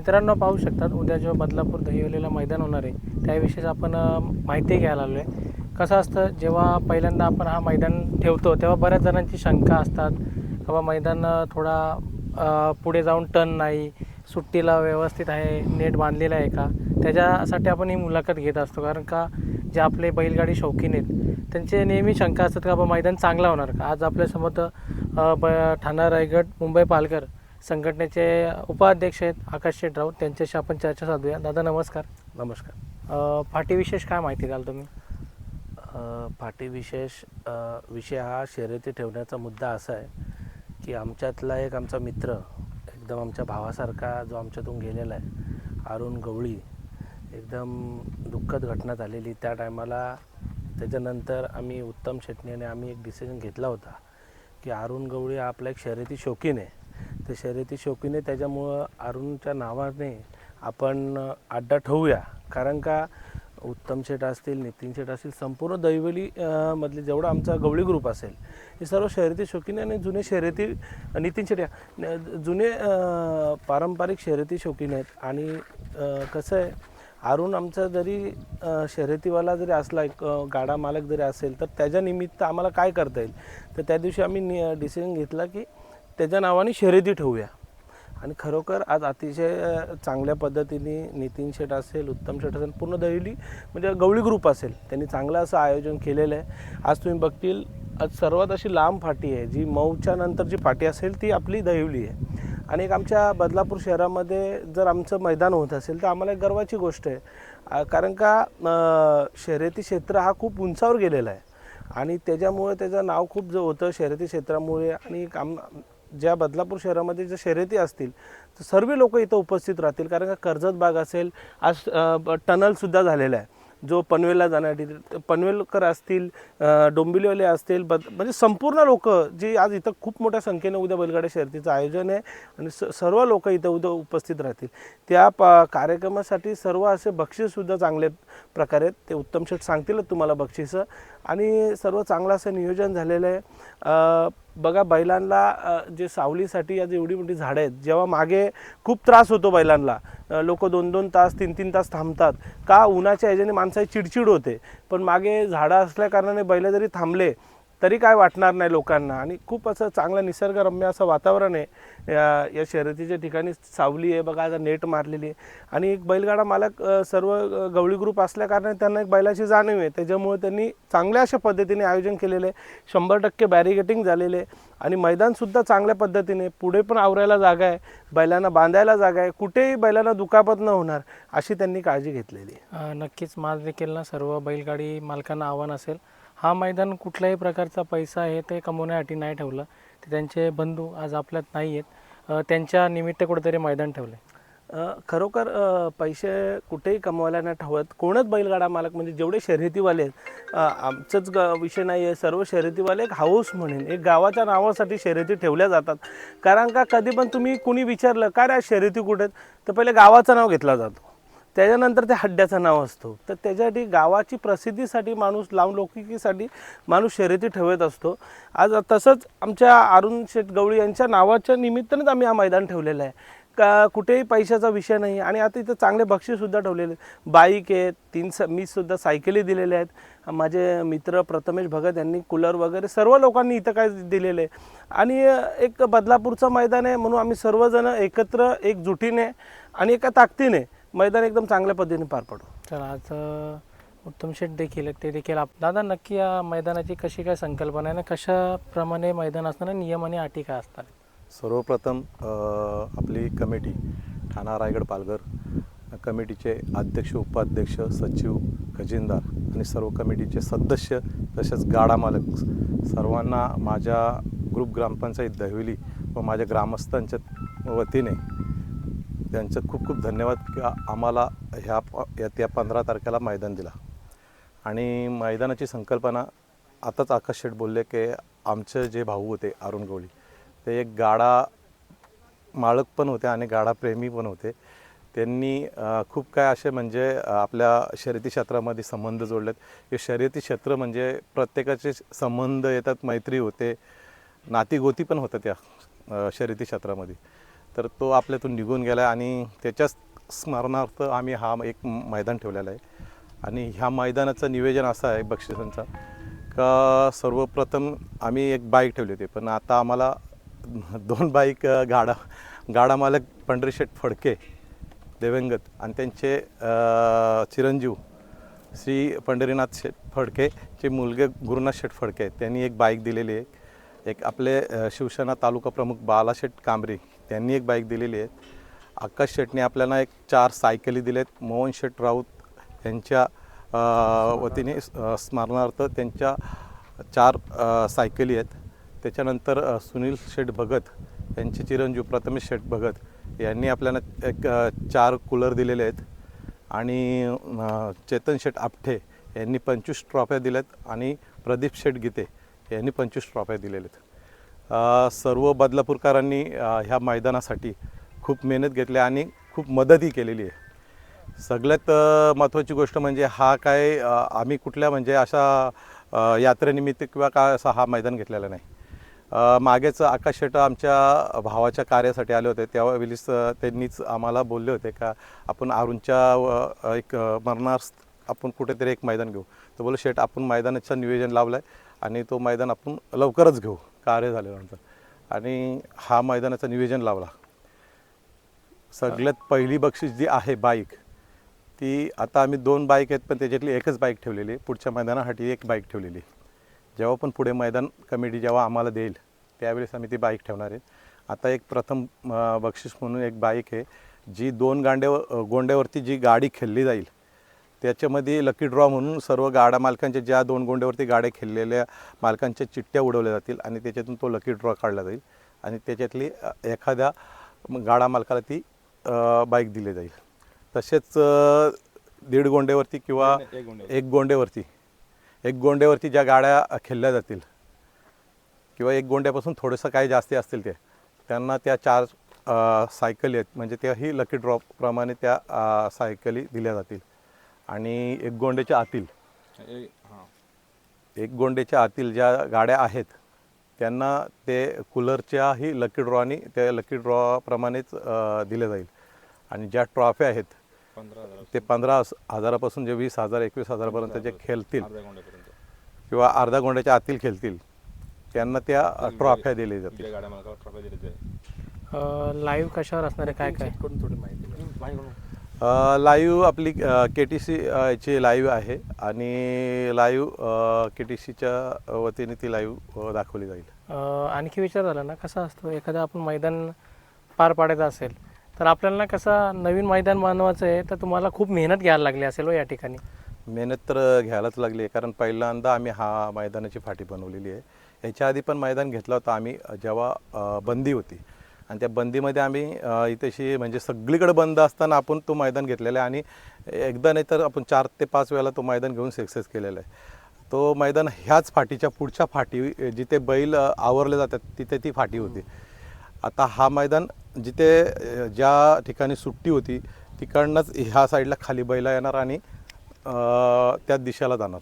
मित्रांनो पाहू शकतात उद्या जो बदलापूर दहिवलीला मैदान होणार आहे त्याविषयीच आपण माहिती घ्यायला आलो आहे. कसं असतं जेव्हा पहिल्यांदा आपण हा मैदान ठेवतो तेव्हा बऱ्याच जणांची शंका असतात बाबा मैदान थोडा पुढे जाऊन टर्न नाही, सुट्टीला व्यवस्थित आहे, नेट बांधलेला आहे का, त्याच्यासाठी आपण ही मुलाखत घेत असतो. कारण का जे आपले बैलगाडी शौकीन आहेत त्यांचे नेहमी शंका असतात का बाबा मैदान चांगला होणार का. आज आपल्यासोबत ठाणा रायगड मुंबई पालघर संघटनेचे उपाध्यक्ष आहेत आकाश शेठ राऊत, त्यांच्याशी आपण चर्चा साधूया. दादा नमस्कार. नमस्कार. फाटी विशेष काय माहिती द्याल तुम्ही? फाटी विषय हा शर्यती ठेवण्याचा मुद्दा असा आहे की आमच्यातला एक आमचा मित्र एकदम आमच्या भावासारखा जो आमच्यातून गेलेला आहे, अरुण गवळी, एकदम दुःखद घटना झालेली त्या टायमाला. त्याच्यानंतर आम्ही उत्तम शेटणीने आम्ही एक डिसिजन घेतला होता की अरुण गवळी हा आपला एक शर्यती शौकीन आहे. ते शर्यती शौकीन आहे त्याच्यामुळं अरुणच्या नावाने आपण अड्डा ठेवूया. कारण का उत्तम शेठ असतील, नितीन शेठ असतील, संपूर्ण दैवली मधले जेवढा आमचा गवळी ग्रुप असेल हे सर्व शर्यती शौकीन आणि जुने शर्यती, नितीन शेठ जुने पारंपरिक शर्यती शौकीन आहेत. आणि कसं आहे, अरुण आमचा जरी शर्यतीवाला जरी असला, एक गाडा मालक जरी असेल, तर त्याच्या निमित्त आम्हाला काय करता येईल. तर त्या दिवशी आम्ही डिसिजन घेतला की त्याच्या नावाने शर्यती ठेवूया. आणि खरोखर आज अतिशय चांगल्या पद्धतीने नितीन शेठ असेल, उत्तम शेठ असेल, पूर्ण दहिवली म्हणजे गवळी ग्रुप असेल, त्यांनी चांगलं असं आयोजन केलेलं आहे. आज तुम्ही बघतील आज सर्वात अशी लांब फाटी आहे, जी मऊच्या नंतर जी फाटी असेल ती आपली दहिवली आहे. आणि एक आमच्या बदलापूर शहरामध्ये जर आमचं मैदान होत असेल तर आम्हाला एक गर्वाची गोष्ट आहे. कारण का शर्यती क्षेत्र हा खूप उंचावर गेलेला आहे आणि त्याच्यामुळे त्याचं नाव खूप जो होतं शर्यती क्षेत्रामुळे. आणि ज्या बदलापूर शहरामध्ये ज्या शर्यती असतील तर सर्व लोक इथं उपस्थित राहतील. कारण का कर्जत बाग असेल, आज टनलसुद्धा झालेला आहे जो पनवेलला जाण्यासाठी, पनवेलकर असतील, डोंबिवलीवाले असतील, म्हणजे संपूर्ण लोक जी आज इथं खूप मोठ्या संख्येने उद्या बैलगाड्या शर्यतीचं आयोजन आहे आणि सर्व लोक इथं उद्या उपस्थित राहतील. त्या कार्यक्रमासाठी सर्व असे बक्षीससुद्धा चांगले प्रकारे ते उत्तम शेठ सांगतीलच तुम्हाला बक्षीसं. आणि सर्व चांगलं असं नियोजन झालेलं आहे. बघा बैलांना जे सावलीसाठी आज एवढी मोठी झाडं आहेत, जेव्हा मागे खूप त्रास होतो बैलांना, लोक 2-2 तास 3-3 तास थांबतात का, उन्हाच्या ह्याच्याने माणसाची चिडचिड होते. पण मागे झाडं असल्या कारणाने बैल जरी थांबले तरी काय वाटणार नाही लोकांना. आणि खूप असं चांगलं निसर्गरम्य असं वातावरण आहे. या शर्यतीच्या ठिकाणी सावली आहे, बघा आता नेट मारलेली आहे. आणि एक बैलगाडा मालक सर्व गवळी ग्रुप असल्या कारणाने त्यांना एक बैलाची जाणीव आहे, त्याच्यामुळे त्यांनी चांगल्या अशा पद्धतीने आयोजन केलेलं आहे. 100% बॅरिगेटिंग झालेले आहे आणि मैदानसुद्धा चांगल्या पद्धतीने, पुढे पण आवरायला जागा आहे, बैलांना बांधायला जागा आहे, कुठेही बैलांना दुखापत न होणार अशी त्यांनी काळजी घेतलेली आहे. नक्कीच माझं देखील ना सर्व बैलगाडी मालकांना आव्हान असेल, हा मैदान कुठल्याही प्रकारचा पैसा हे ते कमवण्यासाठी नाही ठेवलं. ते त्यांचे बंधू आज आपल्यात नाही आहेत, त्यांच्या निमित्त कुठेतरी मैदान ठेवलं. खरोखर पैसे कुठेही कमवायला नाही ठेवत. कोणच बैलगाडा मालक म्हणजे जेवढे शर्यतीवाले आहेत, आमचंच विषय नाही आहे, सर्व शर्यतीवाले एक हाऊस म्हणून एक गावाच्या नावासाठी शर्यती ठेवल्या जातात. कारण का कधी पण तुम्ही कुणी विचारलं काय रे शर्यती कुठे आहेत, तर पहिले गावाचं नाव घेतलं जातं, त्याच्यानंतर त्या हड्ड्याचं नाव असतो. तर त्याच्यासाठी गावाची प्रसिद्धीसाठी माणूस, लावलौकिकीसाठी माणूस शर्यती ठेवत असतो. आज तसंच आमच्या अरुण शेठ गवळी यांच्या नावाच्या निमित्तानेच आम्ही हा मैदान ठेवलेलं आहे. का कुठेही पैशाचा विषय नाही. आणि आता इथं चांगले बक्षीससुद्धा ठेवलेले, बाईक आहेत, मी सुद्धा सायकली दिलेल्या आहेत. माझे मित्र प्रथमेश भगत यांनी कूलर वगैरे सर्व लोकांनी इथं काय दिलेलं आहे. आणि एक बदलापूरचं मैदान आहे म्हणून आम्ही सर्वजण एकत्र एकजुटीने आणि एका ताकदीने मैदान एकदम चांगल्या पद्धतीने पार पाडू. तर आज उत्तम शेठ देखील ते देखील दादा नक्की या मैदानाची कशी काय संकल्पना आहे आणि कशाप्रमाणे मैदान असताना नियम आणि अटी काय असतात? सर्वप्रथम आपली कमिटी ठाणा रायगड पालघर कमिटीचे अध्यक्ष, उपाध्यक्ष, सचिव, खजिनदार आणि सर्व कमिटीचे सदस्य तसेच गाडा मालक सर्वांना माझ्या ग्रुप ग्रामपंचायत दहिवली व माझ्या ग्रामस्थांच्या वतीने त्यांचं खूप खूप धन्यवाद की आम्हाला त्या 15 तारखेला मैदान दिला. आणि मैदानाची संकल्पना आताच आकाश शेठ बोलले की आमचे जे भाऊ होते अरुण गवळी, ते एक गाडा मालक पण होते आणि गाडाप्रेमी पण होते. त्यांनी खूप काय असे म्हणजे आपल्या शर्यती क्षेत्रामध्ये संबंध जोडलेत. हे शर्यती क्षेत्र म्हणजे प्रत्येकाचे संबंध येतात, मैत्री होते, नातीगोती पण होतं त्या शर्यती क्षेत्रामध्ये. तर तो आपल्यातून निघून गेला आहे आणि त्याच्याच स्मरणार्थ आम्ही हा एक मैदान ठेवलेला आहे. आणि ह्या मैदानाचं नियोजन असं आहे बक्षिसांचा का सर्वप्रथम आम्ही एक बाईक ठेवली होती, पण आता आम्हाला 2 बाईक गाडा मालक पंढरीशेठ फडके दिवंगत आणि त्यांचे चिरंजीव श्री पंढरीनाथ शेठ फडकेचे मुलगे गुरुनाथ शेठ फडके त्यांनी एक बाईक दिलेली आहे. एक आपले शिवसेना तालुका प्रमुख बालाशेठ कांबरे त्यांनी एक बाईक दिलेली आहे. आकाश शेठने आपल्याला एक 4 सायकली दिलेत. मोहन शेठ राऊत यांच्या वतीने स्मरणार्थ त्यांच्या 4 सायकली आहेत. त्याच्यानंतर सुनील शेठ भगत यांचे चिरंजीव प्रथमेश शेठ भगत यांनी आपल्याला एक 4 कूलर दिलेले आहेत. आणि चेतन शेठ आपठे यांनी 25 ट्रॉफ्या दिल्यात आणि प्रदीप शेठ गीते यांनी 25 ट्रॉफ्या दिलेल्या आहेत. सर्व बदलापूरकरांनी ह्या मैदानासाठी खूप मेहनत घेतली आणि खूप मदतही केलेली आहे. सगळ्यात महत्त्वाची गोष्ट म्हणजे हा काय आम्ही कुठल्या म्हणजे अशा यात्रेनिमित्त किंवा काय असा हा मैदान घेतलेला नाही. मागेच आकाश शेठ आमच्या भावाच्या कार्यासाठी आले होते, त्यावेळेस त्यांनीच आम्हाला बोलले होते का आपण अरुणच्या एक मरणार्थ आपण कुठेतरी एक मैदान घेऊ. तर बोललो शेठ आपण मैदानाचं नियोजन लावलं आहे आणि तो मैदान आपण लवकरच घेऊ कार्य झाल्यानंतर. आणि हा मैदानाचं नियोजन लावला. सगळ्यात पहिली बक्षीस जी आहे बाईक ती आता आम्ही 2 बाईक आहेत, पण त्याच्यातली एकच बाईक ठेवलेली आहे. पुढच्या मैदानासाठी एक बाईक ठेवलेली आहे. जेव्हा पण पुढे मैदान कमिटी जेव्हा आम्हाला देईल त्यावेळेस आम्ही ती बाईक ठेवणार आहे. आता एक प्रथम बक्षीस म्हणून एक बाईक आहे जी 2 गोंड्यावरती जी गाडी खेळली जाईल त्याच्यामध्ये लकी ड्रॉ म्हणून सर्व गाडा मालकांच्या ज्या 2 गोंड्यावरती गाड्या खेळलेल्या मालकांच्या चिठ्ठ्या उडवल्या जातील आणि त्याच्यातून तो लकी ड्रॉ काढला जाईल आणि त्याच्यातली एखाद्या गाडा मालकाला ती बाईक दिली जाईल. तसेच 1.5 गोंड्यावरती किंवा 1 गोंड्यावरती ज्या गाड्या खेळल्या जातील किंवा 1 गोंड्यापासून थोडंसं काही जास्ती असतील त्यांना त्या 4 सायकली आहेत म्हणजे त्याही लकी ड्रॉपप्रमाणे त्या सायकली दिल्या जातील. आणि 1 गोंड्याच्या आतील ज्या गाड्या आहेत त्यांना ते कूलरच्याही लकी ड्रॉनी त्या लकी ड्रॉप्रमाणेच दिल्या जाईल. आणि ज्या ट्रॉफ्या आहेत ते 15,000पासून जे 20,000 21,000पर्यंत जे खेळतील किंवा अर्धा गोंड्याच्या आतील खेळतील त्यांना त्या ट्रॉफ्या दिल्या जातील. लाईव्ह कशावर असणार आहे काय काय थोडी माहिती लाईव्ह आपली KTC ची लाईव्ह आहे आणि लाईव्ह KTCच्या वतीने ती लाईव्ह दाखवली जाईल. आणखी विचार झाला ना कसा असतो एखादं आपण मैदान पार पाडायचं असेल तर आपल्याला कसं नवीन मैदान बनवायचं आहे तर तुम्हाला खूप मेहनत घ्यायला लागली असेल या ठिकाणी. मेहनत तर घ्यायलाच लागली आहे कारण पहिल्यांदा आम्ही हा मैदानाची फाटी बनवलेली आहे. याच्या आधी पण मैदान घेतलं होतं आम्ही जेव्हा बंदी होती आणि त्या बंदीमध्ये आम्ही इथेशी म्हणजे सगळीकडे बंद असताना आपण तो मैदान घेतलेला आहे आणि एकदा नाही तर आपण 4 ते 5 वेळेला तो मैदान घेऊन सक्सेस केलेला आहे. तो मैदान ह्याच फाटीच्या पुढच्या फाटी जिथे बैल आवरले जातात तिथे ती फाटी होती. आता हा मैदान जिथे ज्या ठिकाणी सुट्टी होती तिकडनंच ह्या साईडला खाली बैला येणार आणि त्याच दिशेला जाणार.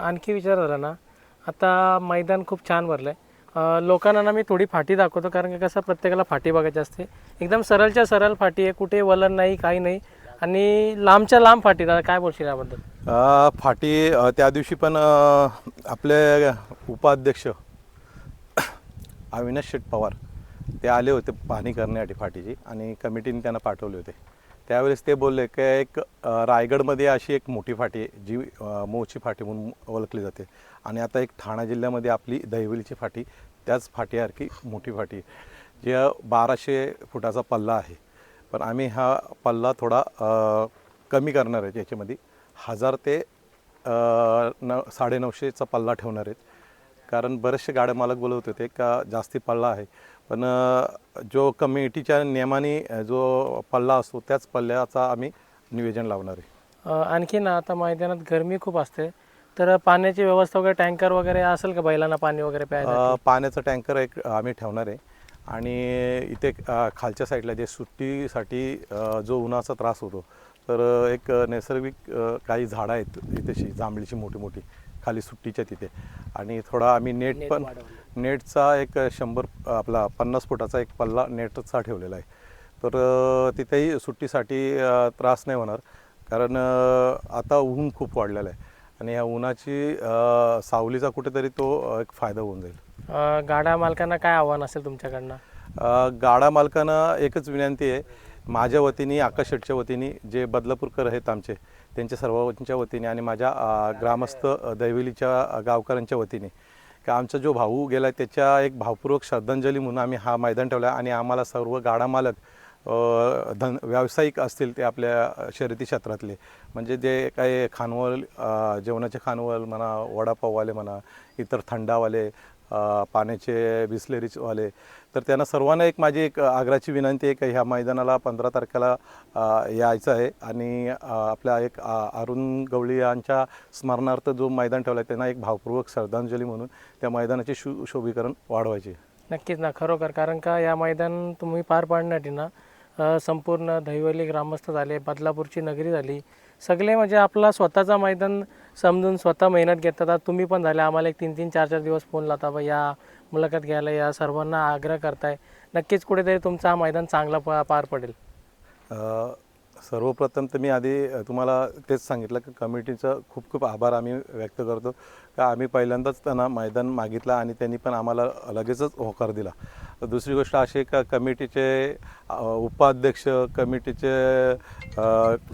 आणखी विचार झाला ना आता मैदान खूप छान भरलं आहे. लोकांना ना मी थोडी फाटी दाखवतो कारण की कसं प्रत्येकाला फाटी बघायची असते. एकदम सरळच्या सरळ फाटी आहे, कुठे वलन नाही काही नाही आणि लांबच्या लांब फाटी. दादा काय बोलशील याबद्दल? फाटी त्या दिवशी पण आपले उपाध्यक्ष अविनाश शेठ पवार ते आले होते पाहणी करण्यासाठी फाटीची आणि कमिटीने त्यांना पाठवले होते. त्यावेळेस ते बोलले की एक रायगडमध्ये अशी एक मोठी फाटी आहे जी मोची फाटी म्हणून ओळखली जाते आणि आता एक ठाणा जिल्ह्यामध्ये आपली दहिवलीची फाटी त्याच फाटीसारखी मोठी फाटी जी 1200 फुटाचा पल्ला आहे. पण आम्ही हा पल्ला थोडा कमी करणार आहे. याच्यामध्ये 1000 ते 950चा पल्ला ठेवणार आहेत कारण बरेचसे गाड्या मालक बोलत होते का जास्ती पल्ला आहे पण जो कमिटीच्या नियमाने जो पल्ला असतो त्याच पल्ल्याचा आम्ही नियोजन लावणार आहे. आणखी ना आता मैदानात गरमी खूप असते तर पाण्याची व्यवस्था वगैरे टँकर वगैरे असेल का बैलांना पाणी वगैरे प्यायला? पाण्याचं टँकर एक आम्ही ठेवणार आहे आणि इथे खालच्या साईडला जे सुट्टीसाठी जो उन्हाचा त्रास होतो तर एक नैसर्गिक काही झाडं आहेत इथेशी जांभळीची मोठी मोठी खाली सुट्टीच्या तिथे. आणि थोडा आम्ही नेट पण नेटचा एक 50 फुटाचा एक पल्ला नेटचा ठेवलेला आहे. तर तिथेही सुट्टीसाठी त्रास नाही होणार, कारण आता ऊन खूप वाढलेलं आहे आणि या उन्हाची सावलीचा कुठेतरी तो एक फायदा होऊन जाईल. गाडा मालकांना काय आव्हान असेल तुमच्याकडनं? गाडा मालकांना एकच विनंती आहे माझ्या वतीने, आकाश शेटच्या वतीने, जे बदलापूरकर आहेत आमचे, त्यांच्या सर्वांच्या वतीने आणि माझ्या ग्रामस्थ दैवलीच्या गावकऱ्यांच्या वतीने, की आमचा जो भाऊ गेला त्याच्या एक भावपूर्वक श्रद्धांजली म्हणून आम्ही हा मैदान ठेवला. आणि आम्हाला सर्व गाडा मालक व्यावसायिक असतील ते आपल्या शर्यती क्षेत्रातले, म्हणजे जे काही खानवल, जेवणाचे खानवल म्हणा, वडापाववाले म्हणा, इतर थंडावाले, पाण्याचे बिस्लेरीजवाले, तर त्यांना सर्वांना एक माझी एक आग्रहाची विनंती आहे की ह्या मैदानाला 15 तारखेला यायचं आहे. आणि आपल्या एक अरुण गवळी यांच्या स्मरणार्थ जो मैदान ठेवला आहे त्यांना एक भावपूर्वक श्रद्धांजली म्हणून त्या मैदानाचे शोभीकरण वाढवायचे. नक्कीच ना, खरोखर. कारण का या मैदान तुम्ही पार पाडण्यासाठी ना संपूर्ण दहिवली ग्रामस्थ झाले, बदलापूरची नगरी झाली, सगळे म्हणजे आपला स्वतःचा मैदान समजून स्वतः मेहनत घेतात. आज तुम्ही पण झाले, आम्हाला एक 3-3, 4-4 दिवस फोन लावता, बा या मुलाखत घ्यायला, या सर्वांना आग्रह करताय. नक्कीच कुठेतरी तुमचा हा मैदान चांगला पार पडेल. सर्वप्रथम तर मी आधी तुम्हाला तेच सांगितलं की कमिटीचं खूप खूप आभार आम्ही व्यक्त करतो, का आम्ही पहिल्यांदाच त्यांना मैदान मागितलं आणि त्यांनी पण आम्हाला लगेचच होकार दिला. दुसरी गोष्ट अशी का कमिटीचे उपाध्यक्ष, कमिटीचे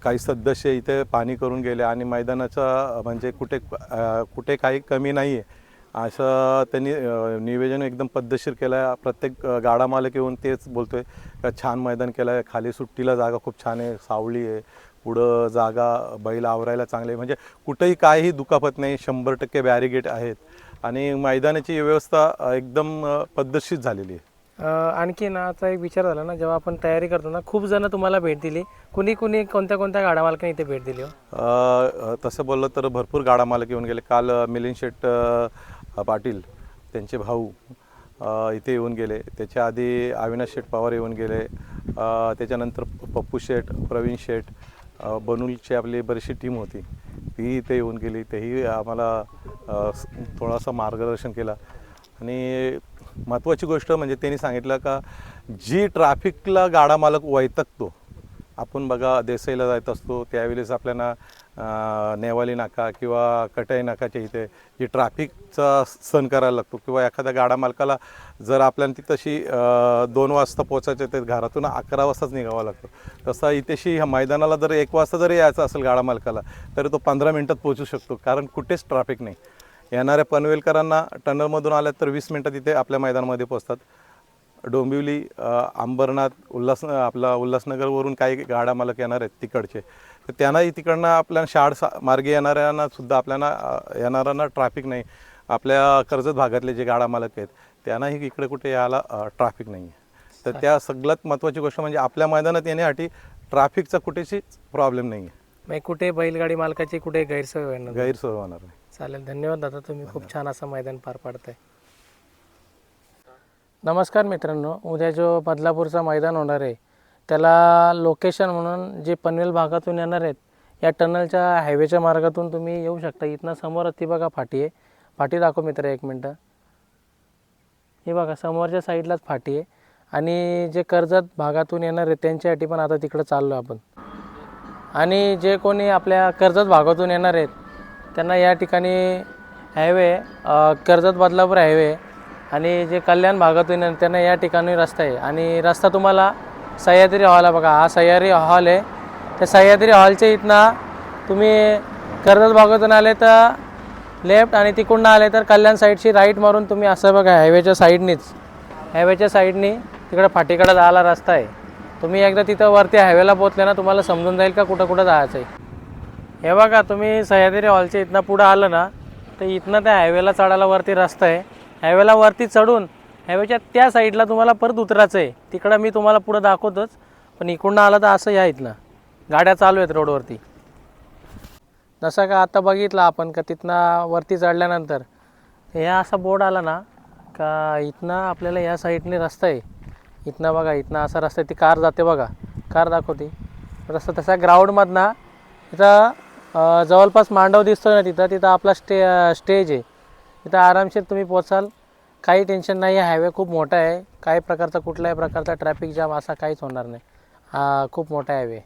काही सदस्य इथे पाहणी करून गेले आणि मैदानाचं म्हणजे कुठे काही कमी नाही आहे असं त्यांनी नियोजन एकदम पद्धतशीर केलं आहे. प्रत्येक गाडा मालक येऊन तेच बोलतो आहे का छान मैदान केलं आहे, खाली सुट्टीला जागा खूप छान आहे, सावली आहे, पुढं जागा बैल आवरायला चांगले, म्हणजे कुठेही काहीही दुखापत नाही, 100% बॅरिगेट आहेत आणि मैदानाची व्यवस्था एकदम पद्धतशीर झालेली आहे. आणखी ना आता एक विचार झाला ना, जेव्हा आपण तयारी करतो ना, खूप जण तुम्हाला भेट दिली, कुणी कोणत्या गाडा मालकांनी इथे भेट दिली? तसं बोललं तर भरपूर गाडा मालक येऊन गेले. काल मिलिंद शेठ पाटील त्यांचे भाऊ इथे येऊन गेले. त्याच्या आधी अविनाश शेठ पवार येऊन गेले. त्याच्यानंतर पप्पू शेठ, प्रवीण शेठ, बनूलची आपली बरीचशी टीम होती ती इथे येऊन गेली. तेही आम्हाला थोडासा मार्गदर्शन केलं. आणि महत्त्वाची गोष्ट म्हणजे त्यांनी सांगितलं का जी ट्रॅफिकला गाडा मालक वैतागतो, आपण बघा देसाईला जात असतो त्यावेळेस आपल्याला नेवाली नाका किंवा कटाई नाकाच्या इथे जी ट्रॅफिकचा सहन करायला लागतो, किंवा एखाद्या गाडा मालकाला जर आपल्याला ती तशी 2 वाजता पोचायचं ते घरातून 11 वाजताच निघावं लागतं, तसा इथेशी ह्या मैदानाला जर 1 वाजता जरी यायचं असेल गाडा मालकाला तरी तो 15 मिनटात पोहोचू शकतो, कारण कुठेच ट्रॅफिक नाही. येणाऱ्या पनवेलकरांना टनलमधून आल्या तर 20 मिनटात इथे आपल्या मैदानामध्ये पोचतात. डोंबिवली, अंबरनाथ, उल्हासनगरवरून काही गाडा मालक येणार आहेत तिकडचे, तर त्यांनाही तिकडनं आपल्या मार्गे येणाऱ्यांना सुद्धा आपल्याला येणाऱ्यांना ट्रॅफिक नाही. आपल्या कर्जत भागातले जे गाडा मालक आहेत त्यांनाही इकडे कुठे यायला ट्रॅफिक नाही आहे. तर त्या सगळ्यात महत्त्वाची गोष्ट म्हणजे आपल्या मैदानात येण्यासाठी ट्रॅफिकचा कुठेशी प्रॉब्लेम नाही आहे. मग कुठे बैलगाडी मालकाची कुठे गैरसोय होणार होणार नाही. चालेल, धन्यवाद दादा, तुम्ही खूप छान असं मैदान पार पाडताय. नमस्कार मित्रांनो, उद्या जो बदलापूरचा मैदान होणार आहे त्याला लोकेशन म्हणून जे पनवेल भागातून येणार आहेत या टनलच्या हायवेच्या मार्गातून तुम्ही येऊ शकता. इथनं समोर ती बघा फाटी आहे, फाटी दाखव मित्र 1 मिनटं. हे बघा समोरच्या साईडलाच फाटी आहे. आणि जे कर्जत भागातून येणार आहेत त्यांच्यासाठी पण आता तिकडं चाललो आपण. आणि जे कोणी आपल्या कर्जत भागातून येणार आहेत त्यांना या ठिकाणी हायवे कर्जत बदलापूर हायवे, आणि जे कल्याण भागातून येणार त्यांना या ठिकाणी रस्ता आहे. आणि रस्ता तुम्हाला सह्याद्री हॉल आहे बघा, हा सह्याद्री हॉल आहे. त्या सह्याद्री हॉलच्या इथनं तुम्ही कर्जत भागातून आले तर लेफ्ट आणि तिकडून आले तर कल्याण साईडची राईट मारून तुम्ही असं बघा हायवेच्या साईडनी तिकडं फाटीकडे जायला रस्ता आहे. तुम्ही एकदा तिथं वरती हायवेला पोहोचले ना तुम्हाला समजून जाईल का कुठं जायचं आहे. हे बघा तुम्ही सह्याद्री हॉलच्या इथनं पुढं आलं ना तर इथनं त्या हायवेला चढायला वरती रस्ता आहे. हायवेला वरती चढून हायवेच्या त्या साईडला तुम्हाला परत उतरायचं आहे. तिकडं मी तुम्हाला पुढं दाखवतोच, पण इकडून आलं तर असं या इथनं गाड्या चालू आहेत रोडवरती. जसं का आता बघितलं आपण का तिथनं वरती चढल्यानंतर हे असा बोर्ड आला ना का इथनं आपल्याला या साईडने रस्ता आहे. इथनं बघा इथनं असा रस्ता आहे, ती कार जाते बघा, कार दाखवते रस्ता. तसा ग्राउंडमधनं इथं जवळपास मांडव दिसतो ना तिथं आपला स्टेज आहे. तिथं आरामशीर तुम्ही पोचाल. काही टेन्शन नाही आहे. हायवे खूप मोठा आहे. काही प्रकारचा कुठल्याही प्रकारचा ट्रॅफिक जाम असा काहीच होणार नाही. खूप मोठा हायवे.